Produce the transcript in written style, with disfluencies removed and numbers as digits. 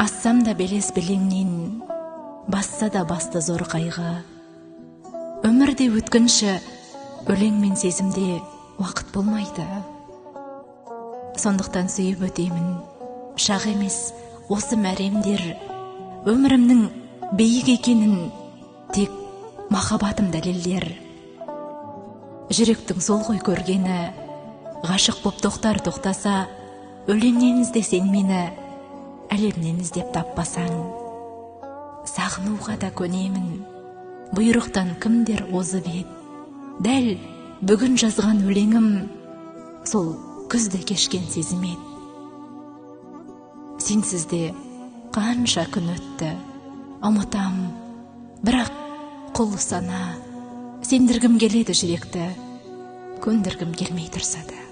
Ассам да белес белеңнен, басса да басты зор қайғы. Өмірде өткінші, өлең мен сезімде уақыт болмайды. Сондықтан сүйіп өтеймін, шақ емес осы мәремдер, өмірімнің биік екенін тек махаббатым дәлелдер. Жүректің сол ғой көргені, ғашық боп тоқтар тоқтаса, өлеңнен іздесең мені, әлемнен іздеп таппасаң. Сағынуға да көнемін, бұйрықтан кімдер озып ед. Дәл бүгін жазған өлеңім сол күзде кешкен сезім ед. Сенсізде қанша күн өтті, ұмытам, бірақ құл сана. Сендіргім келеді жүректі, көндіргім келмей тұрса да.